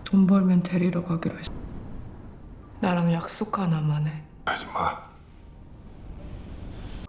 돈 벌면 데리러 가기로 했어. 나랑 약속 하나만 해. 하지 마.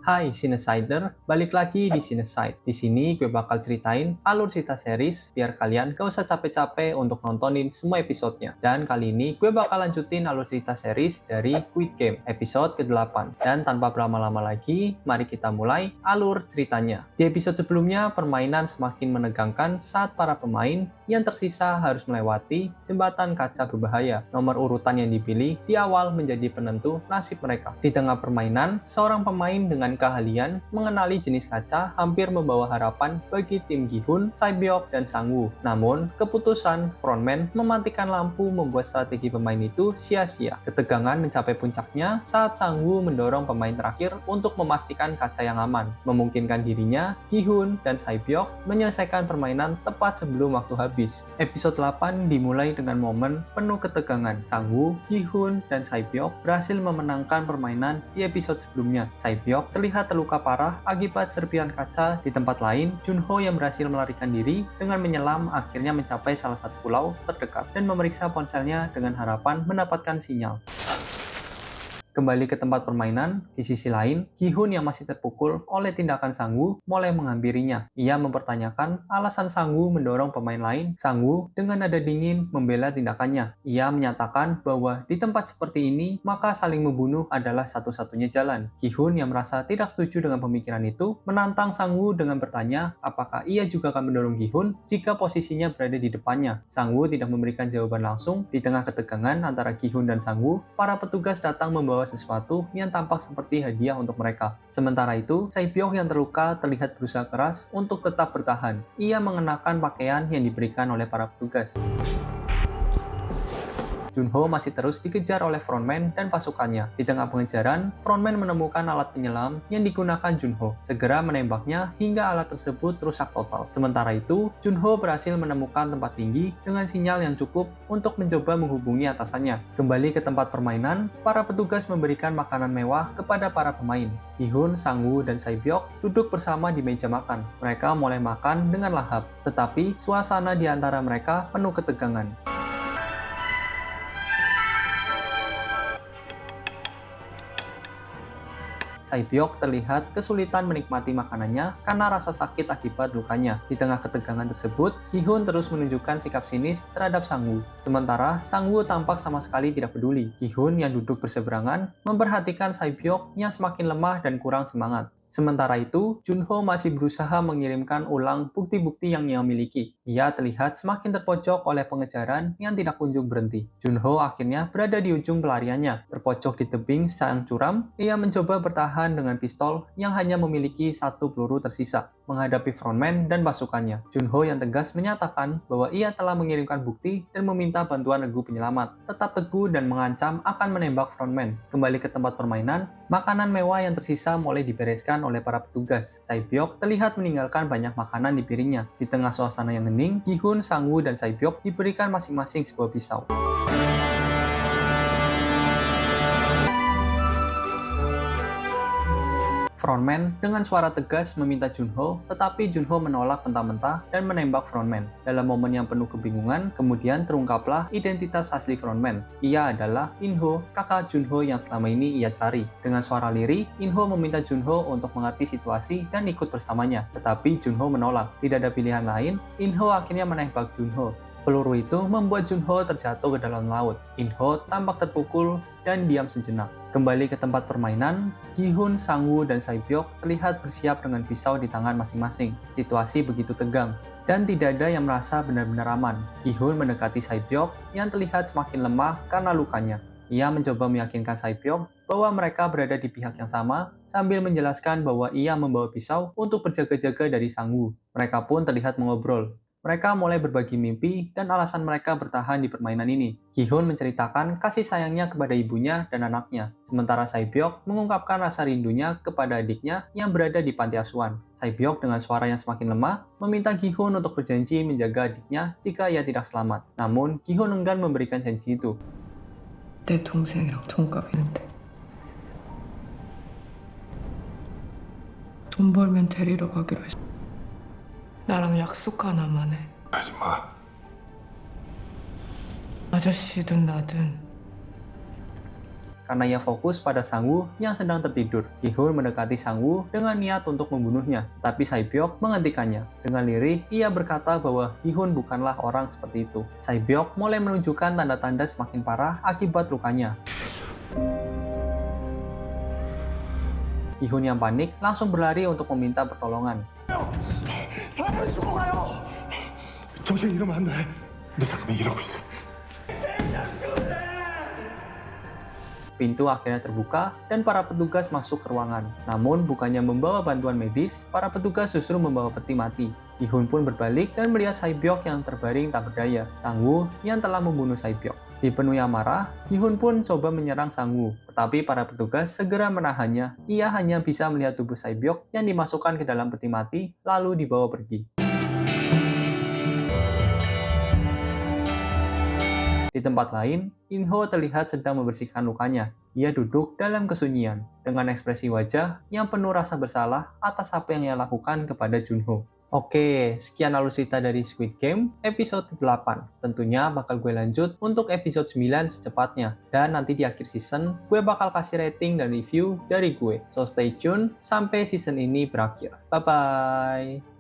Hai Cinesider, balik lagi di Cineside. Di sini gue bakal ceritain alur cerita series biar kalian gak usah capek-capek untuk nontonin semua episodenya. Dan kali ini gue bakal lanjutin alur cerita series dari Squid Game episode ke-8. Dan tanpa berlama-lama lagi, mari kita mulai alur ceritanya. Di episode sebelumnya, permainan semakin menegangkan saat para pemain yang tersisa harus melewati jembatan kaca berbahaya. Nomor urutan yang dipilih di awal menjadi penentu nasib mereka. Di tengah permainan, seorang pemain dengan keahlian mengenali jenis kaca hampir membawa harapan bagi tim Gi-hun, Sae-byeok, dan Sang-woo. Namun, keputusan frontman mematikan lampu membuat strategi pemain itu sia-sia. Ketegangan mencapai puncaknya saat Sang-woo mendorong pemain terakhir untuk memastikan kaca yang aman, memungkinkan dirinya, Gi-hun, dan Sae-byeok menyelesaikan permainan tepat sebelum waktu habis. Episode 8 dimulai dengan momen penuh ketegangan. Sang-woo, Gi-hun, dan Sae-byeok berhasil memenangkan permainan di episode sebelumnya. Sae-byeok terlihat terluka parah akibat serpihan kaca. Di tempat lain, Junho yang berhasil melarikan diri dengan menyelam akhirnya mencapai salah satu pulau terdekat dan memeriksa ponselnya dengan harapan mendapatkan sinyal. Kembali ke tempat permainan, di sisi lain, Gi-hun yang masih terpukul oleh tindakan Sang-woo mulai menghampirinya. Ia mempertanyakan alasan Sang-woo mendorong pemain lain. Sang-woo dengan nada dingin membela tindakannya. Ia menyatakan bahwa di tempat seperti ini, maka saling membunuh adalah satu-satunya jalan. Gi-hun yang merasa tidak setuju dengan pemikiran itu, menantang Sang-woo dengan bertanya apakah ia juga akan mendorong Gi-hun jika posisinya berada di depannya. Sang-woo tidak memberikan jawaban langsung. Di tengah ketegangan antara Gi-hun dan Sang-woo, para petugas datang membawa sesuatu yang tampak seperti hadiah untuk mereka. Sementara itu, Sae-byeok yang terluka terlihat berusaha keras untuk tetap bertahan. Ia mengenakan pakaian yang diberikan oleh para petugas. Junho masih terus dikejar oleh frontman dan pasukannya. Di tengah pengejaran, frontman menemukan alat penyelam yang digunakan Junho, segera menembaknya hingga alat tersebut rusak total. Sementara itu, Junho berhasil menemukan tempat tinggi dengan sinyal yang cukup untuk mencoba menghubungi atasannya. Kembali ke tempat permainan, para petugas memberikan makanan mewah kepada para pemain. Gi-hun, Sang-woo, dan Sae-byeok duduk bersama di meja makan. Mereka mulai makan dengan lahap, tetapi suasana di antara mereka penuh ketegangan. Sae-byeok terlihat kesulitan menikmati makanannya karena rasa sakit akibat lukanya. Di tengah ketegangan tersebut, Gi-hun terus menunjukkan sikap sinis terhadap Sang-woo. Sementara Sang-woo tampak sama sekali tidak peduli. Gi-hun yang duduk berseberangan memperhatikan Sae-byeok yang semakin lemah dan kurang semangat. Sementara itu, Junho masih berusaha mengirimkan ulang bukti-bukti yang ia miliki. Ia terlihat semakin terpojok oleh pengejaran yang tidak kunjung berhenti. Junho akhirnya berada di ujung pelariannya. Terpojok di tebing yang curam, ia mencoba bertahan dengan pistol yang hanya memiliki satu peluru tersisa menghadapi frontman dan pasukannya. Junho yang tegas menyatakan bahwa ia telah mengirimkan bukti dan meminta bantuan regu penyelamat. Tetap teguh dan mengancam akan menembak frontman. Kembali ke tempat permainan, makanan mewah yang tersisa mulai dibereskan oleh para petugas. Sae-byeok terlihat meninggalkan banyak makanan di piringnya. Di tengah suasana yang hening, Gi-hun, Sang-woo, dan Sae-byeok diberikan masing-masing sebuah pisau. Frontman dengan suara tegas meminta Junho, tetapi Junho menolak mentah-mentah dan menembak frontman. Dalam momen yang penuh kebingungan, kemudian terungkaplah identitas asli frontman. Ia adalah In-ho, kakak Junho yang selama ini ia cari. Dengan suara lirih, In-ho meminta Junho untuk mengerti situasi dan ikut bersamanya. Tetapi Junho menolak. Tidak ada pilihan lain, In-ho akhirnya menembak Junho. Peluru itu membuat Junho terjatuh ke dalam laut. In-ho tampak terpukul dan diam sejenak. Kembali ke tempat permainan, Gi-hun, Sang-woo, dan Sae-byeok terlihat bersiap dengan pisau di tangan masing-masing. Situasi begitu tegang, dan tidak ada yang merasa benar-benar aman. Gi-hun mendekati Sae-byeok yang terlihat semakin lemah karena lukanya. Ia mencoba meyakinkan Sae-byeok bahwa mereka berada di pihak yang sama, sambil menjelaskan bahwa ia membawa pisau untuk berjaga-jaga dari Sang-woo. Mereka pun terlihat mengobrol. Mereka mulai berbagi mimpi dan alasan mereka bertahan di permainan ini. Gi-hun menceritakan kasih sayangnya kepada ibunya dan anaknya, sementara Sae-byeok mengungkapkan rasa rindunya kepada adiknya yang berada di panti asuhan. Sae-byeok dengan suara yang semakin lemah meminta Gi-hun untuk berjanji menjaga adiknya jika ia tidak selamat. Namun, Gi-hun enggan memberikan janji itu. 내 동생이랑 동갑인데 돈 벌면 데리러 가기로 했어. 나랑 약속 하나만 해. 하지 마. 아저씨든 나든 Karena ia fokus pada Sang-woo yang sedang tertidur, Gi-hun mendekati Sang-woo dengan niat untuk membunuhnya, tapi Sae-byok menghentikannya. Dengan lirih, ia berkata bahwa Gi-hun bukanlah orang seperti itu. Sae-byok mulai menunjukkan tanda-tanda semakin parah akibat lukanya. Gi-hun yang panik langsung berlari untuk meminta pertolongan. 사람이 죽어가요. 정신 이러면 안 돼. 너 잠깐만 이러고 있어. Pintu akhirnya terbuka dan para petugas masuk ke ruangan. Namun bukannya membawa bantuan medis, para petugas justru membawa peti mati. Gi-hun pun berbalik dan melihat Sae-byok yang terbaring tak berdaya. Sang-woo yang telah membunuh Sae-byok. Dipenuhi amarah, Gi-hun pun coba menyerang Sang-woo. Tetapi para petugas segera menahannya. Ia hanya bisa melihat tubuh Sae-byok yang dimasukkan ke dalam peti mati, lalu dibawa pergi. Di tempat lain, In-ho terlihat sedang membersihkan lukanya. Ia duduk dalam kesunyian, dengan ekspresi wajah yang penuh rasa bersalah atas apa yang ia lakukan kepada Junho. Oke, sekian alur cerita dari Squid Game episode ke-8. Tentunya bakal gue lanjut untuk episode 9 secepatnya. Dan nanti di akhir season, gue bakal kasih rating dan review dari gue. So stay tune sampai season ini berakhir. Bye-bye!